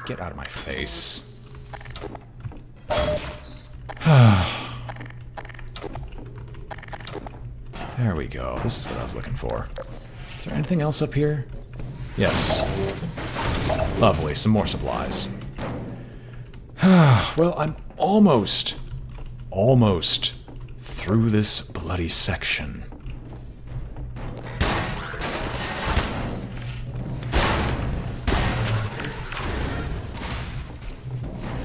Get out of my face. There we go. This is what I was looking for. Is there anything else up here? Yes. Lovely. Some more supplies. Well, I'm almost through this bloody section.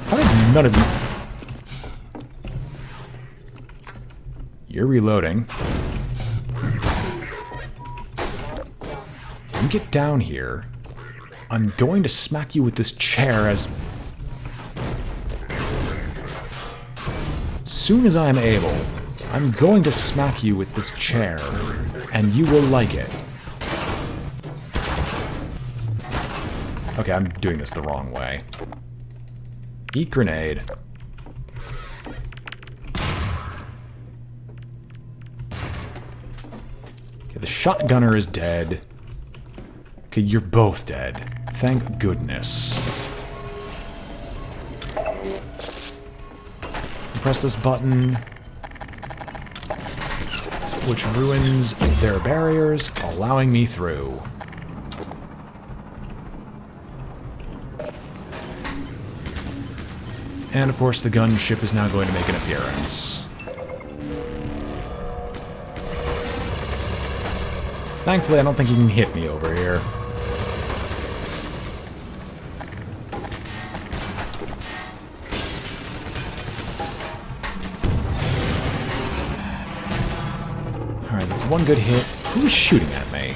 How did none of you... You're reloading. You get down here. I'm going to smack you with this chair as soon as I'm able. I'm going to smack you with this chair, and you will like it. Okay, I'm doing this the wrong way. Eat grenade. Okay, the shotgunner is dead. Okay, you're both dead. Thank goodness. Press this button, which ruins their barriers, allowing me through. And of course the gunship is now going to make an appearance. Thankfully I don't think he can hit me over here. Alright, that's one good hit. Who's shooting at me?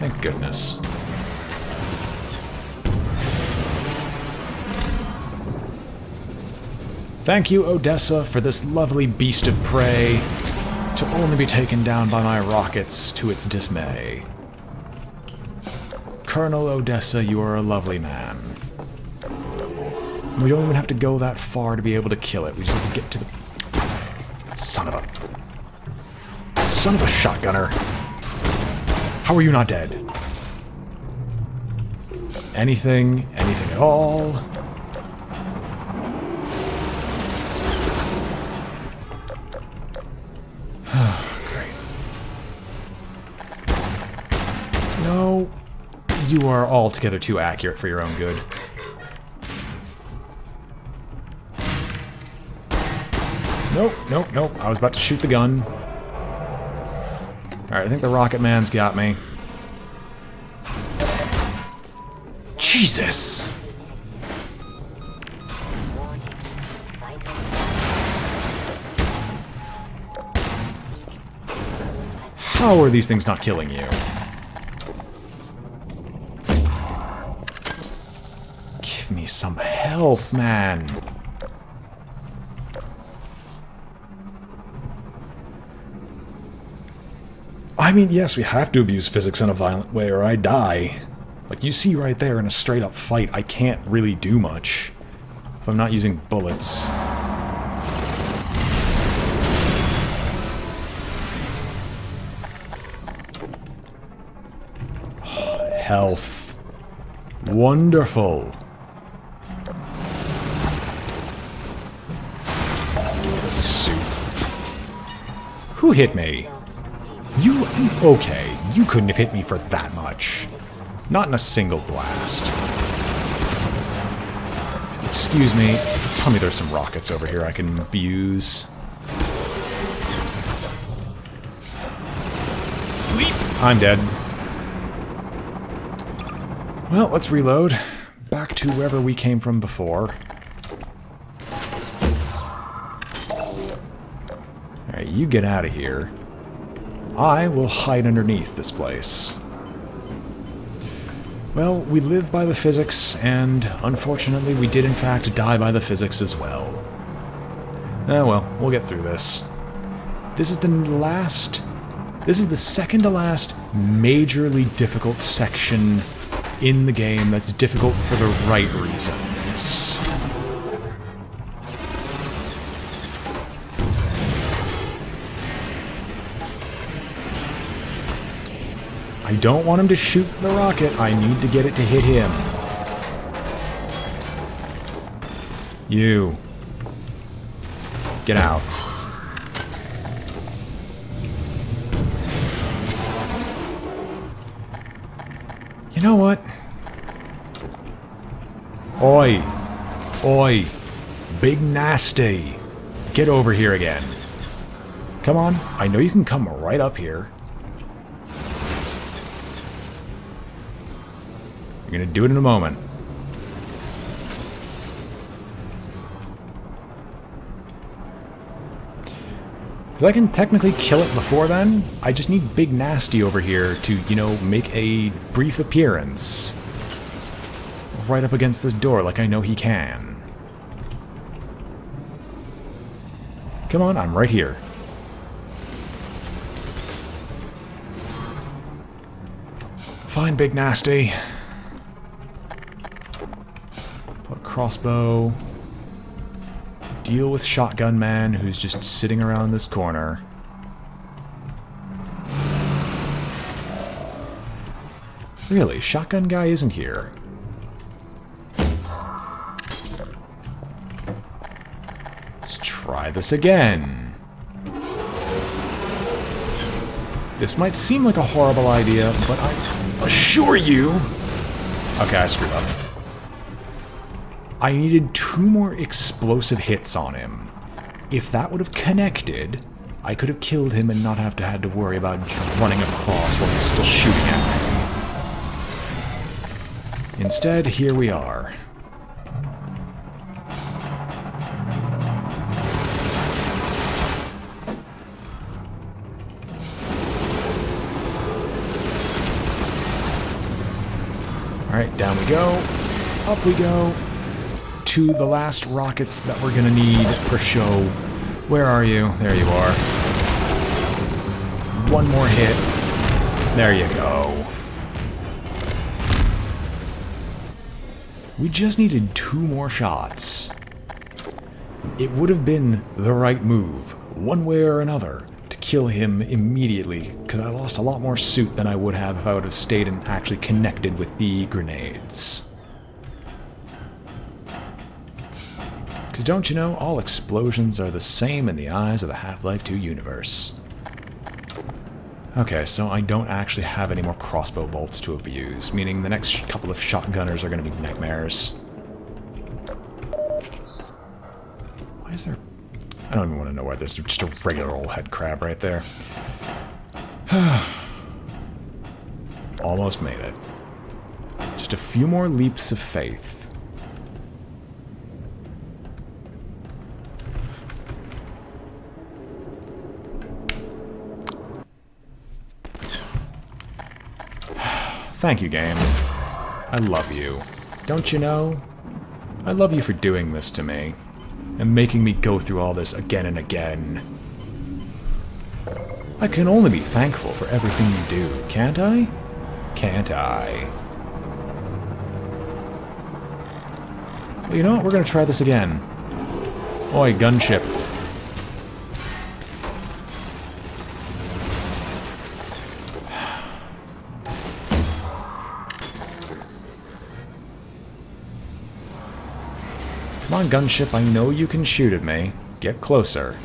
Thank goodness. Thank you, Odessa, for this lovely beast of prey, to only be taken down by my rockets to its dismay. Colonel Odessa, you are a lovely man. We don't even have to go that far to be able to kill it. We just have to get to the... Son of a shotgunner. How are you not dead? Anything at all? Great. No, you are altogether too accurate for your own good. Nope, nope, nope. I was about to shoot the gun. Alright, I think the Rocket Man's got me. Jesus! How are these things not killing you? Give me some health, man. I mean, yes, we have to abuse physics in a violent way or I die. Like you see right there in a straight up fight, I can't really do much if I'm not using bullets. Health. Wonderful. Soup. Who hit me? You... Okay, you couldn't have hit me for that much. Not in a single blast. Excuse me, tell me there's some rockets over here I can abuse. Leap! I'm dead. Well, let's reload. Back to wherever we came from before. Alright, you get out of here. I will hide underneath this place. Well, we live by the physics, and unfortunately we did in fact die by the physics as well. Oh well, we'll get through this. This is the second to last majorly difficult section in the game that's difficult for the right reasons. I don't want him to shoot the rocket. I need to get it to hit him. You. Get out. You know what? Oi. Oi. Big nasty. Get over here again. Come on. I know you can come right up here. You're gonna do it in a moment. Because I can technically kill it before then. I just need Big Nasty over here to, you know, make a brief appearance. Right up against this door like I know he can. Come on, I'm right here. Fine, Big Nasty. Put a crossbow. Deal with Shotgun Man, who's just sitting around this corner. Really, Shotgun Guy isn't here. Let's try this again. This might seem like a horrible idea, but I assure you... Okay, I screwed up. I needed 2 more explosive hits on him. If that would have connected, I could have killed him and not have to worry about running across while he's still shooting at me. Instead, here we are. Alright, down we go. Up we go. To the last rockets that we're gonna need for show. Where are you? There you are. 1 more hit. There you go. We just needed 2 more shots. It would have been the right move, one way or another, to kill him immediately, because I lost a lot more suit than I would have if I would have stayed and actually connected with the grenades. Because don't you know, all explosions are the same in the eyes of the Half-Life 2 universe. Okay, so I don't actually have any more crossbow bolts to abuse, meaning the next couple of shotgunners are going to be nightmares. Why is there... I don't even want to know why there's just a regular old head crab right there. Almost made it. Just a few more leaps of faith. Thank you, game. I love you. Don't you know? I love you for doing this to me. And making me go through all this again and again. I can only be thankful for everything you do, can't I? Can't I? Well, you know what? We're gonna try this again. Oi, Gunship. Come on, Gunship, I know you can shoot at me. Get closer.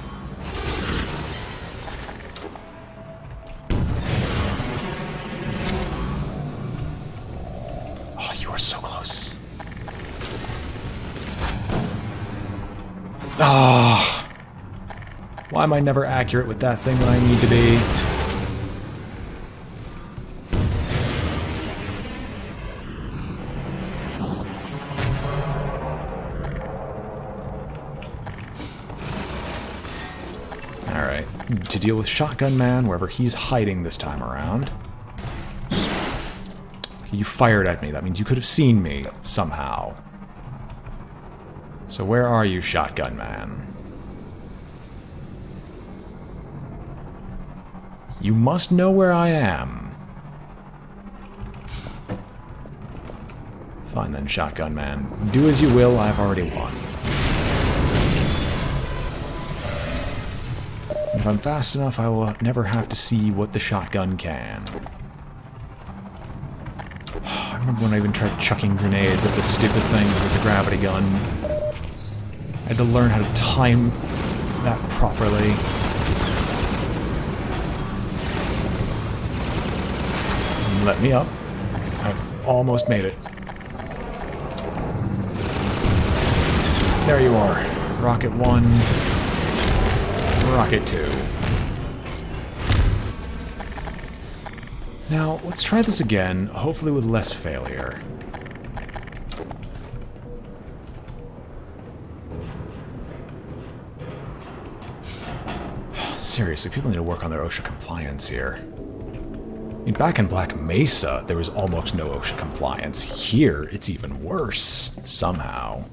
Oh, you are so close. Ah! Why am I never accurate with that thing when I need to be? To deal with Shotgun Man wherever he's hiding this time around. You fired at me. That means you could have seen me somehow. So where are you, Shotgun Man? You must know where I am. Fine then, Shotgun Man. Do as you will, I've already won. If I'm fast enough, I will never have to see what the shotgun can. I remember when I even tried chucking grenades at this stupid thing with the gravity gun. I had to learn how to time that properly. Let me up. I've almost made it. There you are. Rocket 1. Rocket 2. Now, let's try this again, hopefully with less failure. Seriously, people need to work on their OSHA compliance here. I mean, back in Black Mesa, there was almost no OSHA compliance. Here, it's even worse, somehow.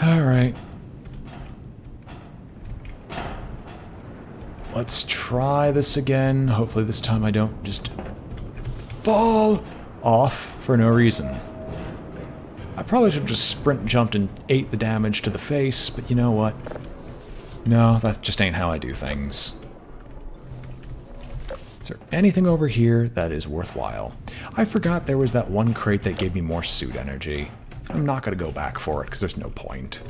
Alright. Let's try this again. Hopefully this time I don't just fall off for no reason. I probably should have just sprint jumped and ate the damage to the face, but you know what? No, that just ain't how I do things. Is there anything over here that is worthwhile? I forgot there was that one crate that gave me more suit energy. I'm not going to go back for it because there's no point.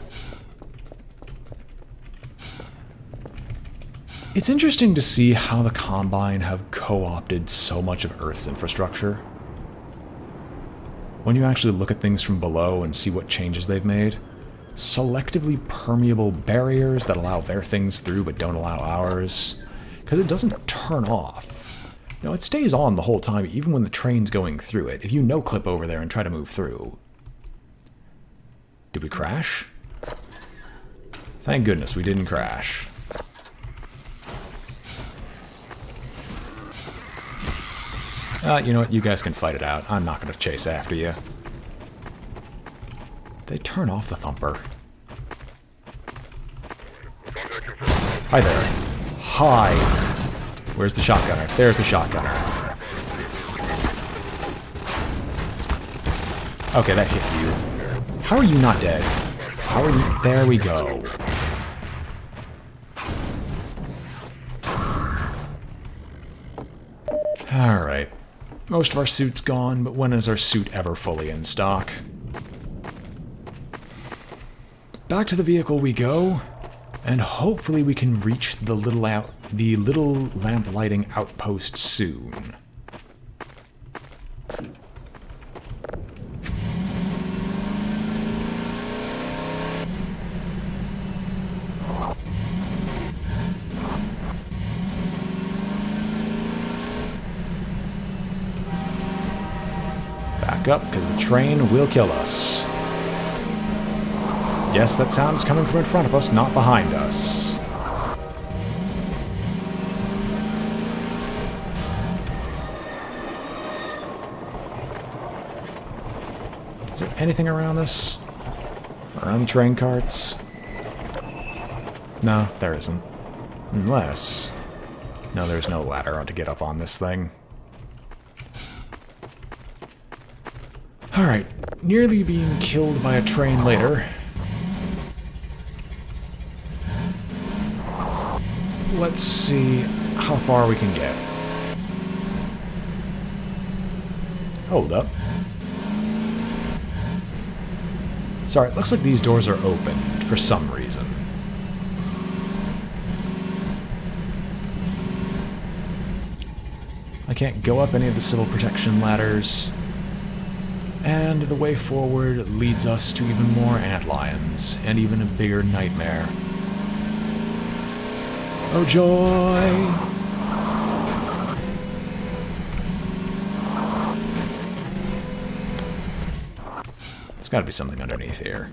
It's interesting to see how the Combine have co-opted so much of Earth's infrastructure. When you actually look at things from below and see what changes they've made, selectively permeable barriers that allow their things through but don't allow ours, because it doesn't turn off. You know, it stays on the whole time, even when the train's going through it, if you no-clip over there and try to move through. Did we crash? Thank goodness we didn't crash. You know what? You guys can fight it out. I'm not going to chase after you. They turn off the thumper. Hi there. Hi. Where's the shotgunner? There's the shotgunner. Okay, that hit you. How are you not dead? How are you? There we go. Alright. Most of our suit's gone, but when is our suit ever fully in stock? Back to the vehicle we go, and hopefully we can reach the little lamp lighting outpost soon. Back up, because the train will kill us. Yes, that sound's coming from in front of us, not behind us. Is there anything around this? Around the train carts? No, there isn't. Unless... No, there's no ladder to get up on this thing. Alright, nearly being killed by a train later. Let's see how far we can get. Hold up. Sorry, it looks like these doors are open for some reason. I can't go up any of the civil protection ladders. And the way forward leads us to even more antlions, and even a bigger nightmare. Oh joy! There's gotta be something underneath here.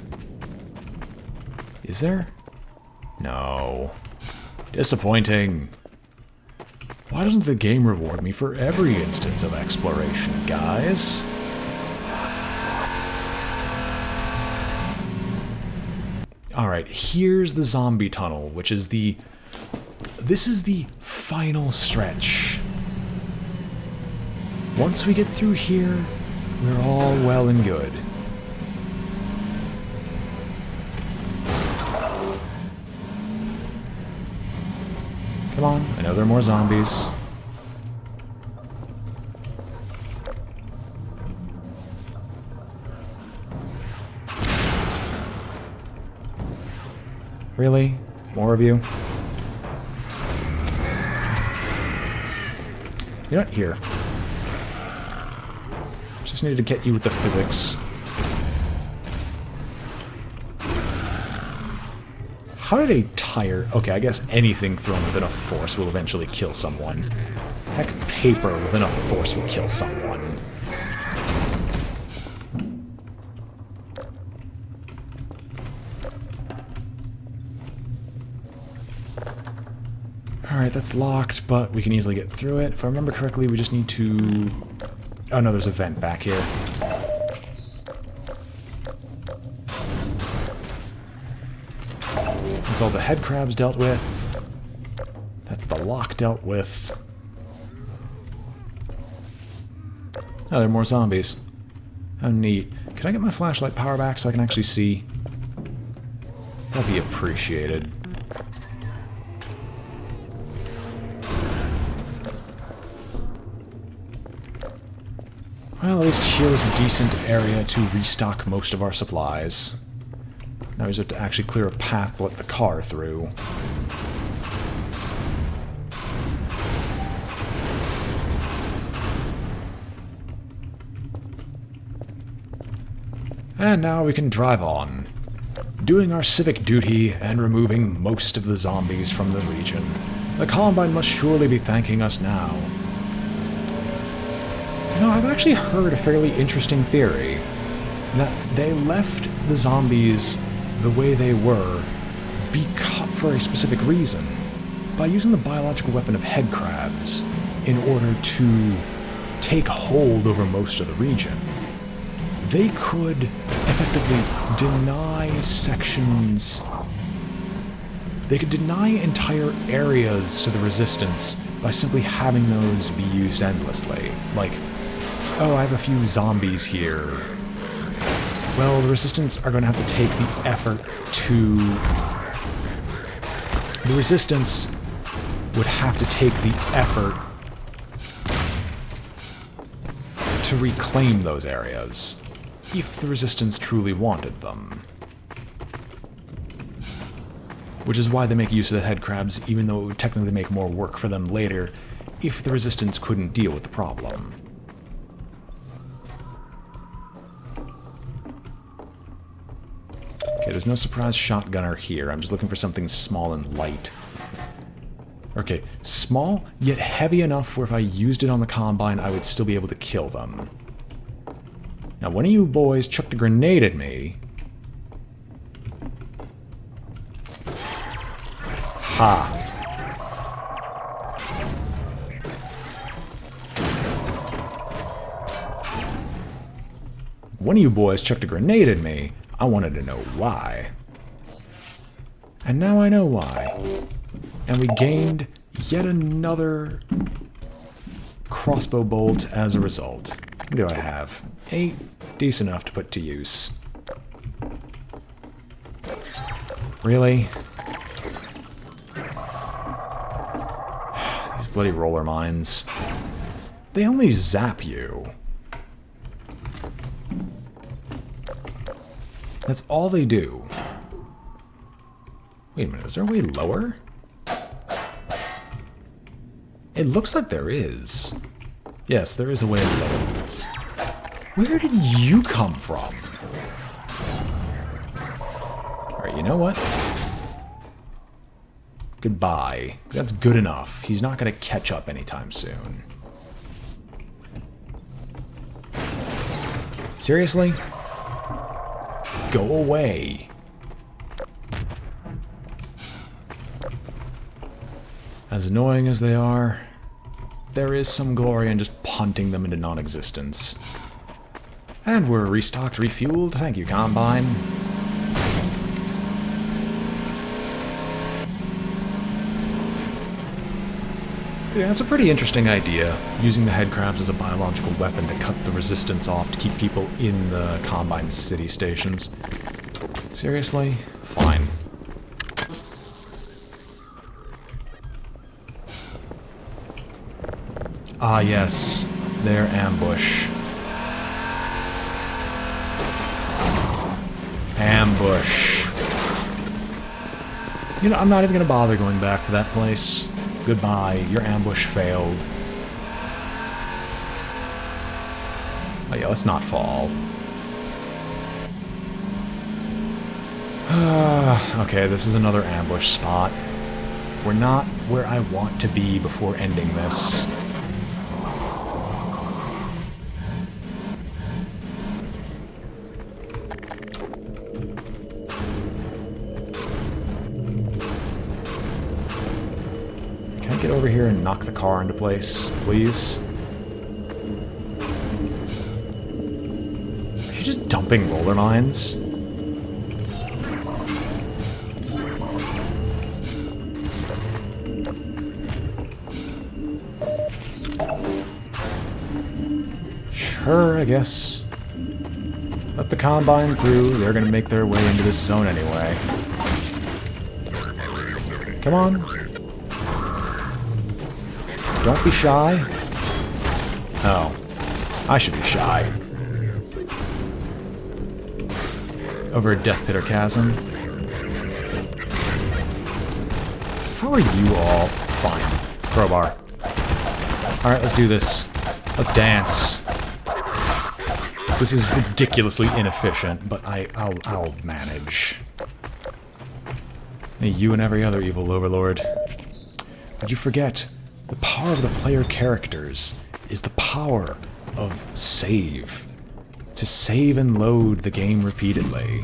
Is there? No. Disappointing. Why doesn't the game reward me for every instance of exploration, guys? Alright, here's the zombie tunnel, which is the... This is the final stretch. Once we get through here, we're all well and good. Come on, I know there are more zombies. Really? More of you? You're not here. Just needed to get you with the physics. How did a tire... Okay, I guess anything thrown with enough force will eventually kill someone. Heck, paper with enough force will kill someone. Alright, that's locked, but we can easily get through it. If I remember correctly, we just need to... Oh no, there's a vent back here. That's all the head crabs dealt with. That's the lock dealt with. Oh, there are more zombies. How neat. Can I get my flashlight power back so I can actually see? That'd be appreciated. Well, at least here's a decent area to restock most of our supplies. Now we just have to actually clear a path to let the car through. And now we can drive on, doing our civic duty and removing most of the zombies from the region. The Combine must surely be thanking us now. You know, I've actually heard a fairly interesting theory, that they left the zombies the way they were for a specific reason, by using the biological weapon of head crabs in order to take hold over most of the region. They could effectively deny sections... They could deny entire areas to the Resistance by simply having those be used endlessly. Like, oh, I have a few zombies here. Well, the Resistance are going to have to take the effort to... The Resistance would have to take the effort to reclaim those areas, if the Resistance truly wanted them. Which is why they make use of the head crabs, even though it would technically make more work for them later, if the Resistance couldn't deal with the problem. Okay, there's no surprise shotgunner here. I'm just looking for something small and light. Okay, small, yet heavy enough where if I used it on the Combine, I would still be able to kill them. Now, one of you boys chucked a grenade at me. Ha! One of you boys chucked a grenade at me. I wanted to know why. And now I know why. And we gained yet another crossbow bolt as a result. What do I have? 8. Decent enough to put to use. Really? These bloody roller mines. They only zap you. That's all they do. Wait a minute, is there a way lower? It looks like there is. Yes, there is a way lower. Where did you come from? Alright, you know what? Goodbye. That's good enough. He's not going to catch up anytime soon. Seriously? Go away. As annoying as they are, there is some glory in just punting them into non-existence. And we're restocked, refueled. Thank you, Combine. Yeah, it's a pretty interesting idea, using the head crabs as a biological weapon to cut the Resistance off to keep people in the Combine city stations. Seriously? Fine. Ah yes, their ambush. Ambush. You know, I'm not even going to bother going back to that place. Goodbye, your ambush failed. Oh yeah, let's not fall. Okay, this is another ambush spot. We're not where I want to be before ending this. Can I get over here and knock the car into place, please? Are you just dumping roller mines? Sure, I guess. Let the Combine through. They're gonna make their way into this zone anyway. Come on. Don't be shy. Oh. I should be shy. Over a Death Pit or Chasm. How are you all? Fine. Crowbar. Alright, let's do this. Let's dance. This is ridiculously inefficient, but I'll manage. Hey, you and every other evil overlord. But you forget, the power of the player characters is the power of save. To save and load the game repeatedly.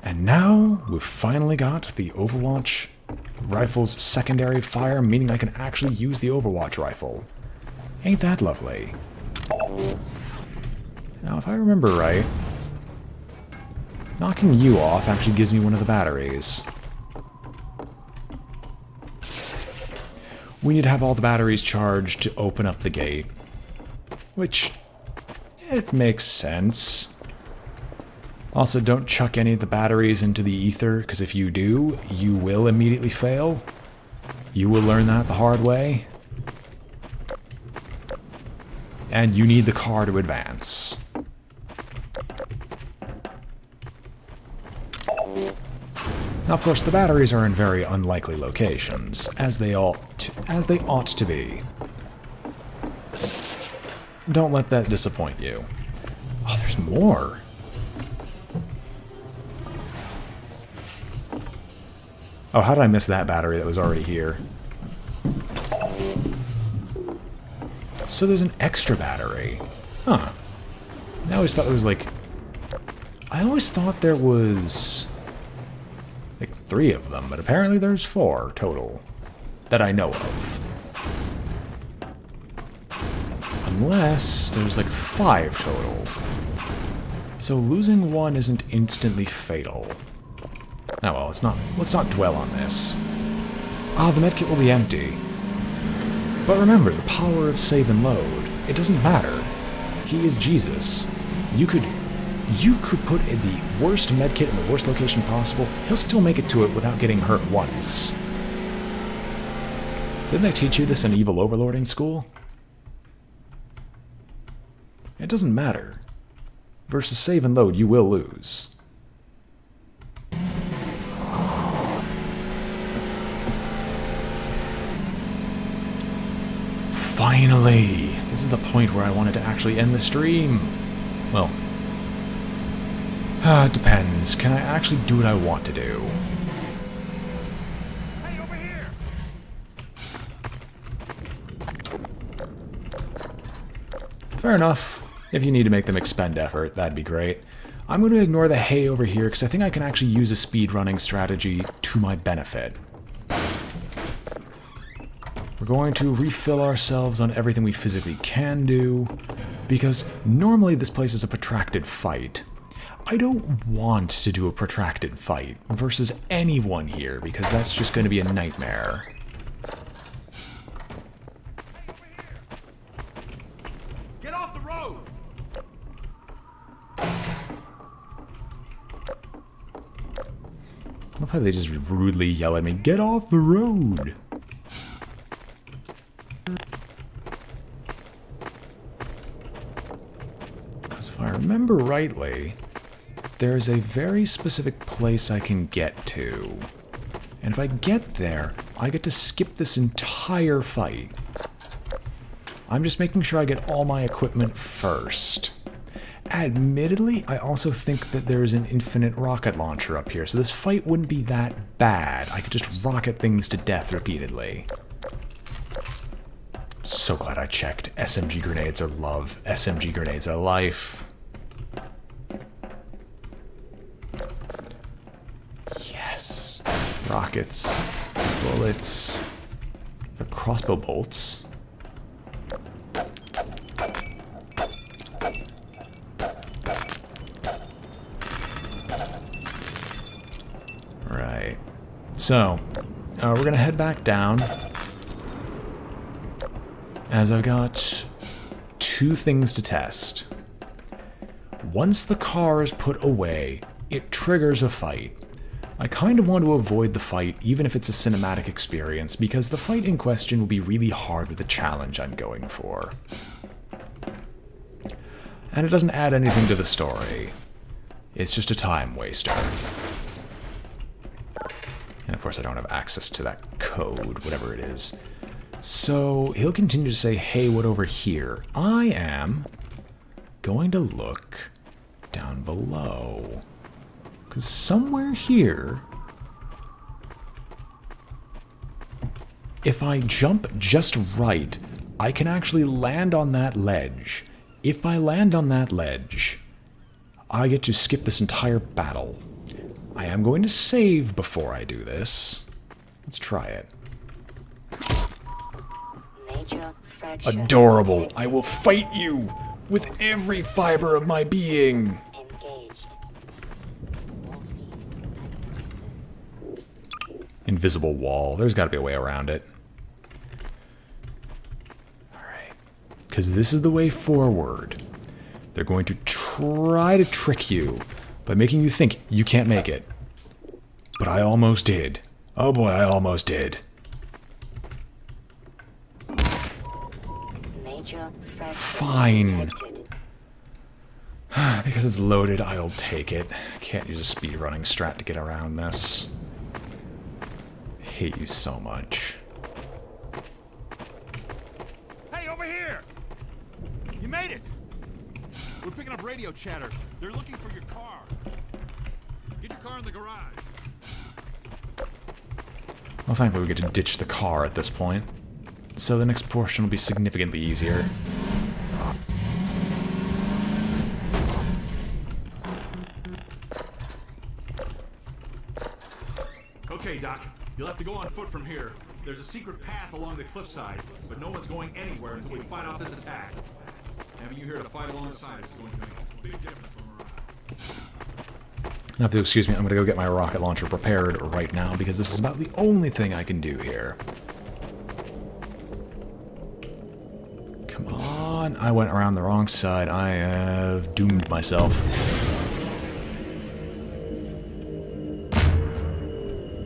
And now, we've finally got the Overwatch rifle's secondary fire, meaning I can actually use the Overwatch rifle. Ain't that lovely? Now, if I remember right, knocking you off actually gives me one of the batteries. We need to have all the batteries charged to open up the gate. Which, it makes sense. Also, don't chuck any of the batteries into the ether, because if you do, you will immediately fail. You will learn that the hard way. And you need the car to advance. Now, of course, the batteries are in very unlikely locations, as they ought to be. Don't let that disappoint you. Oh, there's more. Oh, how did I miss that battery that was already here? So there's an extra battery. Huh. I always thought it was like... I always thought there was... like 3 of them, but apparently there's 4 total. That I know of. Unless there's like 5 total. So losing 1 isn't instantly fatal. Oh well, let's not dwell on this. Ah, the medkit will be empty. But remember, the power of save and load. It doesn't matter. He is Jesus. You could put in the worst medkit in the worst location possible. He'll still make it to it without getting hurt once. Didn't they teach you this in Evil Overlording school? It doesn't matter. Versus save and load, you will lose. Finally! This is the point where I wanted to actually end the stream. Well, it depends. Can I actually do what I want to do? Hey, over here! Fair enough. If you need to make them expend effort, that'd be great. I'm going to ignore the hay over here because I think I can actually use a speedrunning strategy to my benefit. We're going to refill ourselves on everything we physically can do, because normally this place is a protracted fight. I don't want to do a protracted fight versus anyone here, because that's just going to be a nightmare. Hey, over here! Get off the road! I love how they just rudely yell at me, "Get off the road!" Because if I remember rightly, there's a very specific place I can get to. And if I get there, I get to skip this entire fight. I'm just making sure I get all my equipment first. Admittedly, I also think that there is an infinite rocket launcher up here, so this fight wouldn't be that bad. I could just rocket things to death repeatedly. So glad I checked. SMG grenades are love. SMG grenades are life. Yes. Rockets. Bullets. The crossbow bolts. Right. So, we're gonna head back down. As I've got 2 things to test. Once the car is put away, it triggers a fight. I kind of want to avoid the fight, even if it's a cinematic experience, because the fight in question will be really hard with the challenge I'm going for. And it doesn't add anything to the story. It's just a time waster. And of course I don't have access to that code, whatever it is. So he'll continue to say, hey, what over here? I am going to look down below. Because somewhere here, if I jump just right, I can actually land on that ledge. If I land on that ledge, I get to skip this entire battle. I am going to save before I do this. Let's try it. Adorable. I will fight you with every fiber of my being. Invisible wall. There's got to be a way around it. Alright. Because this is the way forward. They're going to try to trick you by making you think you can't make it. But I almost did. Oh boy, I almost did. Fine. Because it's loaded, I'll take it. Can't use a speedrunning strat to get around this. Hate you so much. Hey, over here! You made it! We're picking up radio chatter. They're looking for your car. Get your car in the garage. Well, thankfully we get to ditch the car at this point. So the next portion will be significantly easier. Okay, Doc. You'll have to go on foot from here. There's a secret path along the cliffside, but no one's going anywhere until we fight off this attack. Having you here to fight alongside us is going to make a big difference when we're out. Now, if you'll excuse me, I'm going to go get my rocket launcher prepared right now, because this is about the only thing I can do here. Come on. I went around the wrong side. I have doomed myself.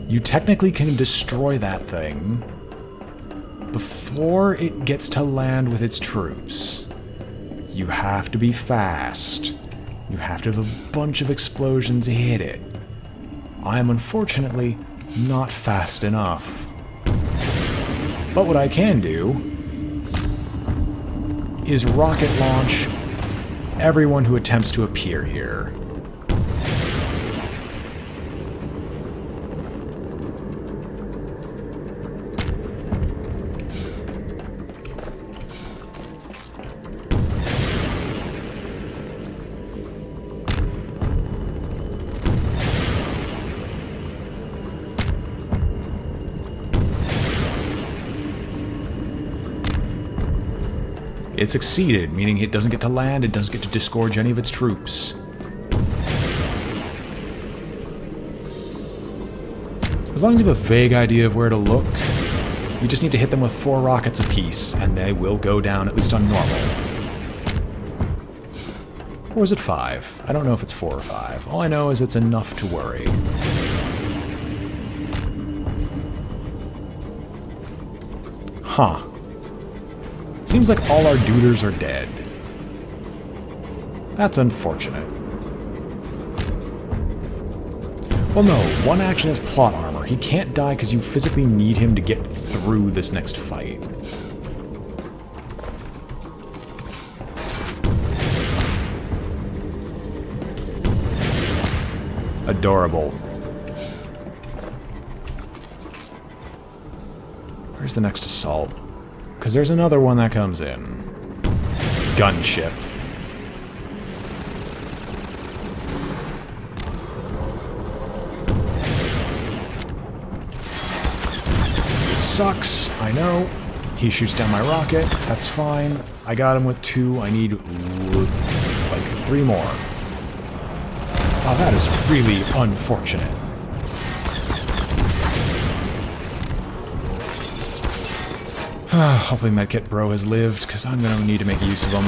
You technically can destroy that thing before it gets to land with its troops. You have to be fast. You have to have a bunch of explosions hit it. I am unfortunately not fast enough. But what I can do is rocket launch everyone who attempts to appear here. It succeeded, meaning it doesn't get to land, it doesn't get to disgorge any of its troops. As long as you have a vague idea of where to look, you just need to hit them with 4 rockets apiece, and they will go down, at least on normal. Or is it 5? I don't know if it's 4 or 5. All I know is it's enough to worry. Huh. Seems like all our duders are dead. That's unfortunate. Well, no, one actually has plot armor. He can't die because you physically need him to get through this next fight. Adorable. Where's the next assault? Because there's another one that comes in. Gunship. Sucks, I know. He shoots down my rocket. That's fine. I got him with 2. I need like 3 more. Oh, that is really unfortunate. Hopefully Medkit Bro has lived, because I'm going to need to make use of him.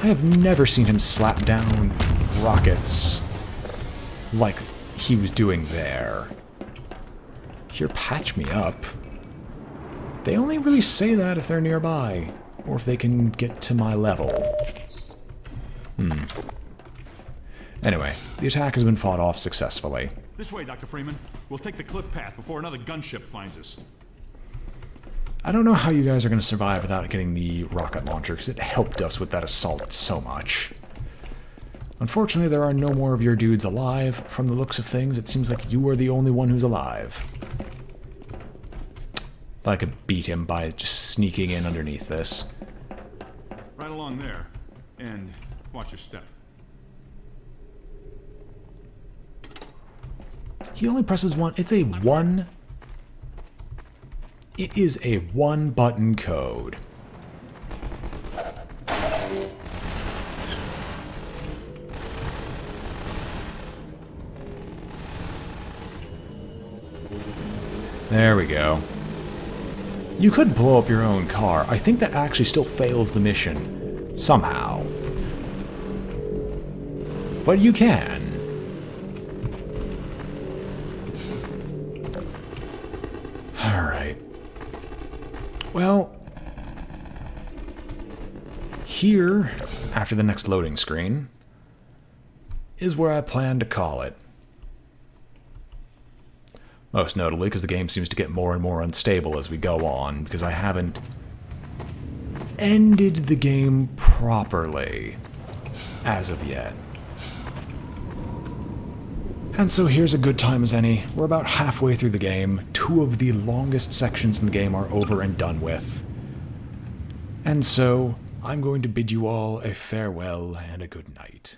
I have never seen him slap down rockets like he was doing there. Here, patch me up. They only really say that if they're nearby, or if they can get to my level. Anyway, the attack has been fought off successfully. This way, Dr. Freeman. We'll take the cliff path before another gunship finds us. I don't know how you guys are going to survive without getting the rocket launcher, because it helped us with that assault so much. Unfortunately, there are no more of your dudes alive. From the looks of things, it seems like you are the only one who's alive. Thought I could beat him by just sneaking in underneath this. Right along there. And watch your step. He only presses one. It's a one. It is a one-button code. There we go. You could blow up your own car. I think that actually still fails the mission. Somehow. But you can. Alright. Well, here, after the next loading screen, is where I plan to call it. Most notably because the game seems to get more and more unstable as we go on, because I haven't ended the game properly as of yet. And so here's a good time as any. We're about halfway through the game. 2 of the longest sections in the game are over and done with. And so, I'm going to bid you all a farewell and a good night.